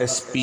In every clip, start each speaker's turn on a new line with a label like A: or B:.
A: SP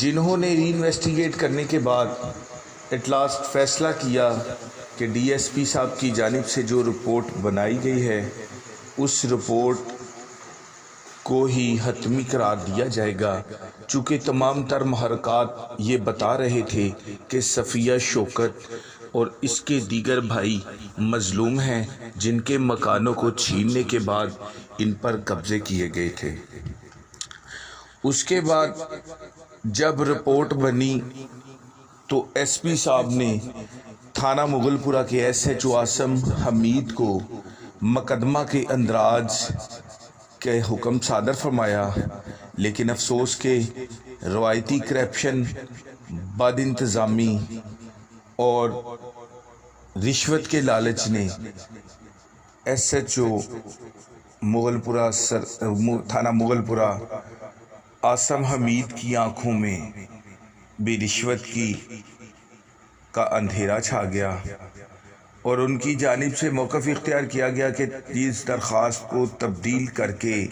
A: جنہوں نے ری investigate کرنے کے بعد ایٹ لاسٹ فیصلہ کیا کہ ڈی ایس پی صاحب کی جانب سے جو رپورٹ بنائی گئی ہے اس رپورٹ کو ہی حتمی قرار دیا جائے گا، چونکہ تمام تر محرکات یہ بتا رہے تھے کہ صفیہ شوکت اور اس کے دیگر بھائی مظلوم ہیں جن کے مکانوں کو چھیننے کے بعد ان پر قبضے کیے گئے تھے۔ اس کے بعد جب رپورٹ بنی تو ایس پی صاحب نے تھانہ مغل پورہ کے ایس ایچ او عاصم حمید کو مقدمہ کے اندراج کے حکم صادر فرمایا، لیکن افسوس کہ روایتی کرپشن، بد انتظامی اور رشوت کے لالچ نے ایس ایچ او مغل پورہ تھانہ مغل پورہ عاصم حمید کی آنکھوں میں بھی رشوت کا اندھیرا چھا گیا اور ان کی جانب سے موقف اختیار کیا گیا کہ اس درخواست کو تبدیل کر کے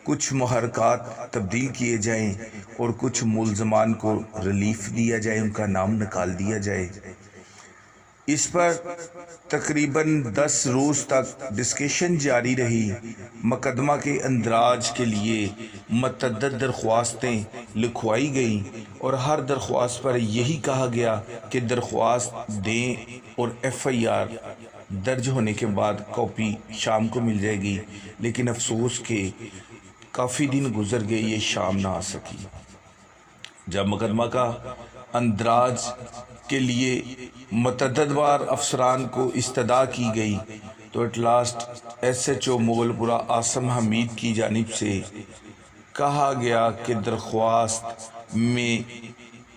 A: کچھ محرکات تبدیل کیے جائیں اور کچھ ملزمان کو ریلیف دیا جائے، ان کا نام نکال دیا جائے۔ اس پر تقریباً 10 روز تک ڈسکشن جاری رہی۔ مقدمہ کے اندراج کے لیے متعدد درخواستیں لکھوائی گئیں اور ہر درخواست پر یہی کہا گیا کہ درخواست دیں اور ایف آئی آر درج ہونے کے بعد کاپی شام کو مل جائے گی، لیکن افسوس کہ کافی دن گزر گئے، یہ شام نہ آ سکی۔ جب مقدمہ کا اندراج کے لیے متعدد بار افسران کو استدعا کی گئی تو at last S H O Mughalpura Asim حمید کی جانب سے کہا گیا کہ درخواست میں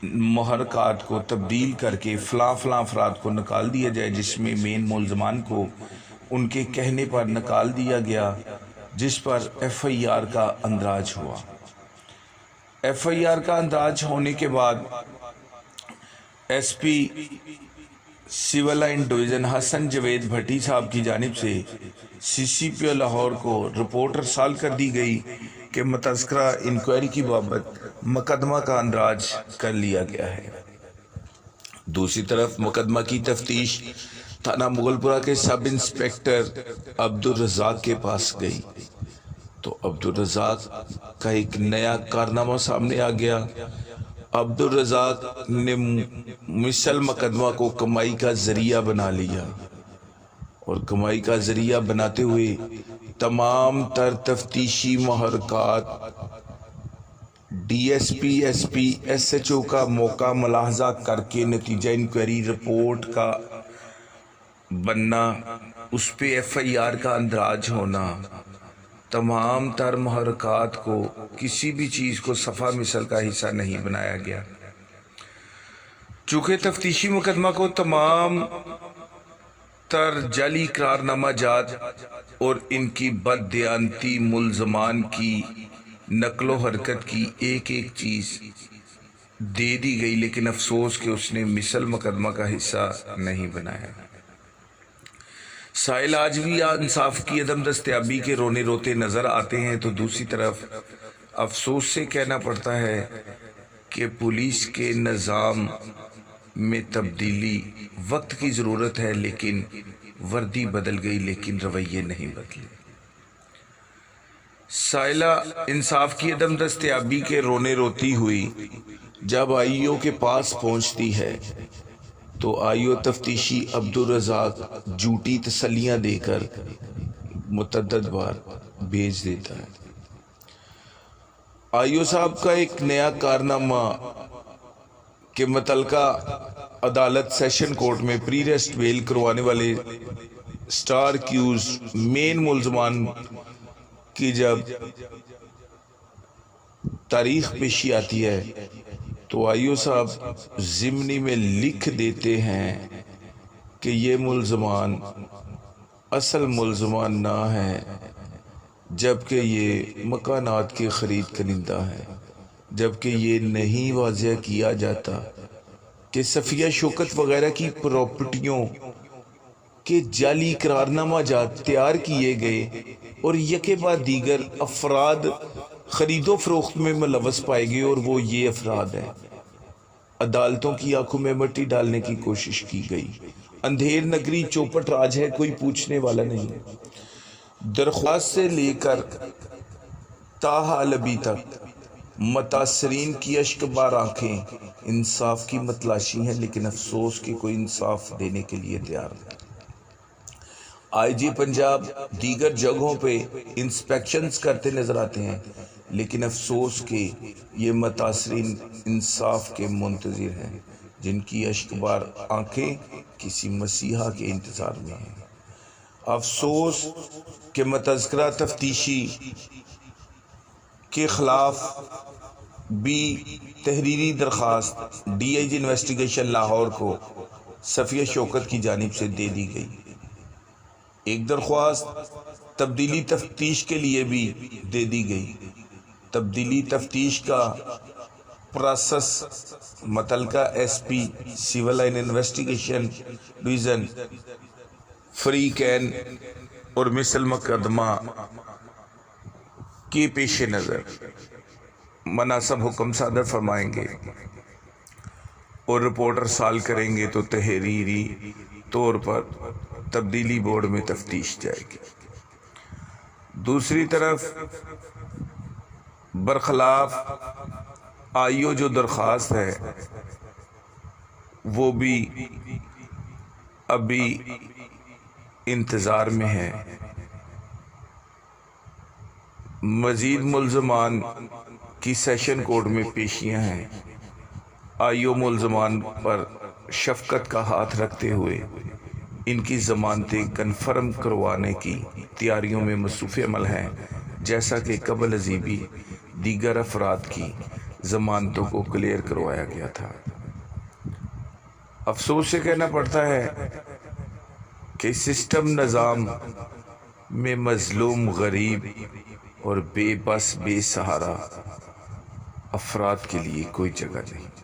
A: محرکات کو تبدیل کر کے فلاں افراد کو نکال دیا جائے، جس میں مین ملزمان کو ان کے کہنے پر نکال دیا گیا، جس پر ایف آئی آر کا اندراج ہوا۔ ایف آئی آر کا اندراج ہونے کے بعد S P civil line division Hassan Javed Bhatti صاحب کی جانب سے سی سی پی او لاہور کو رپورٹ ارسال کر دی گئی کہ متذکرہ انکوائری کی بابت مقدمہ کا اندراج کر لیا گیا ہے۔ دوسری طرف مقدمہ کی تفتیش تھانہ مغل پورہ کے سب انسپیکٹر عبدالرزاق کے پاس گئی تو عبدالرزاق کا ایک نیا کارنامہ سامنے آ گیا۔ عبدالرزاق نے مثل مقدمہ کو کمائی کا ذریعہ بنا لیا اور کمائی کا ذریعہ بناتے ہوئے تمام تر تفتیشی محرکات، D S P, S P, S H O کا موقع ملاحظہ کر کے نتیجہ انکوائری رپورٹ کا بننا، اس پہ ایف آئی آر کا اندراج ہونا، تمام تر محرکات کو کسی بھی چیز کو صفحہ مثل کا حصہ نہیں بنایا گیا۔ چونکہ تفتیشی مقدمہ کو تمام تر جعلی قرارنامہ جات اور ان کی بد دیانتی ملزمان کی نقل و حرکت کی ایک چیز دے دی گئی، لیکن افسوس کہ اس نے مثل مقدمہ کا حصہ نہیں بنایا۔ سائل آج بھی انصاف کی عدم دستیابی کے رونے روتے نظر آتے ہیں، تو دوسری طرف افسوس سے کہنا پڑتا ہے کہ پولیس کے نظام میں تبدیلی وقت کی ضرورت ہے، لیکن وردی بدل گئی لیکن رویے نہیں بدلے۔ سائلہ انصاف کی عدم دستیابی کے رونے روتی ہوئی جب آئی او کے پاس پہنچتی ہے تو آئی او تفتیشی عبدالرزاق جھوٹی تسلیاں دے کر متعدد بار بھیج دیتا ہے۔ آئی او صاحب کا ایک نیا کارنامہ کہ متعلقہ عدالت سیشن کورٹ میں پری ریسٹ بیل کروانے والے سٹار کیوز مین ملزمان کی جب تاریخ پیشی آتی ہے تو آئی او صاحب ضمنی میں لکھ دیتے ہیں کہ یہ ملزمان اصل ملزمان نہ ہے، جبکہ یہ مکانات کے خرید کنندہ ہے، جبکہ یہ نہیں واضح کیا جاتا کہ صفیہ شوکت وغیرہ کی پراپرٹیوں کے جعلی قرارنامہ جات تیار کیے گئے اور یکے بعد دیگر افراد خرید و فروخت میں ملوث پائے گئے اور وہ یہ افراد ہیں۔ عدالتوں کی آنکھوں میں مٹی ڈالنے کی کوشش کی گئی۔ اندھیر نگری چوپٹ راج ہے، کوئی پوچھنے والا نہیں۔ درخواست سے لے کر تاحال ابھی تک متاثرین کی اشکبار آنکھیں انصاف کی متلاشی ہیں، لیکن افسوس کہ کوئی انصاف دینے کے لیے تیار نہیں۔ آئی جی پنجاب دیگر جگہوں پہ انسپیکشنز کرتے نظر آتے ہیں، لیکن افسوس کہ یہ متاثرین انصاف کے منتظر ہیں، جن کی اشکبار آنکھیں کسی مسیحا کے انتظار میں ہیں۔ افسوس کہ متذکرہ تفتیشی کے خلاف بھی تحریری درخواست D I G investigation Lahore کو صفیہ شوکت کی جانب سے دے دی گئی۔ ایک درخواست تبدیلی تفتیش کے لیے بھی دے دی گئی۔ تبدیلی تفتیش کا پروسیس متعلقہ S P civil line investigation division فریقین اور مثل مقدمہ کے پیش نظر مناسب حکم صادر فرمائیں گے اور رپورٹ ارسال کریں گے تو تحریری طور پر تبدیلی بورڈ میں تفتیش جائے گی۔ دوسری طرف برخلاف آئی او جو درخواست ہے وہ بھی ابھی انتظار میں ہے۔ مزید ملزمان کی سیشن کورٹ میں پیشیاں ہیں۔ آئی او ملزمان پر شفقت کا ہاتھ رکھتے ہوئے ان کی ضمانتیں کنفرم کروانے کی تیاریوں میں مصروف عمل ہیں، جیسا کہ قبل ازیں بھی دیگر افراد کی ضمانتوں کو کلیئر کروایا گیا تھا۔ افسوس سے کہنا پڑتا ہے کہ سسٹم نظام میں مظلوم، غریب اور بے بس بے سہارا افراد کے لیے کوئی جگہ نہیں۔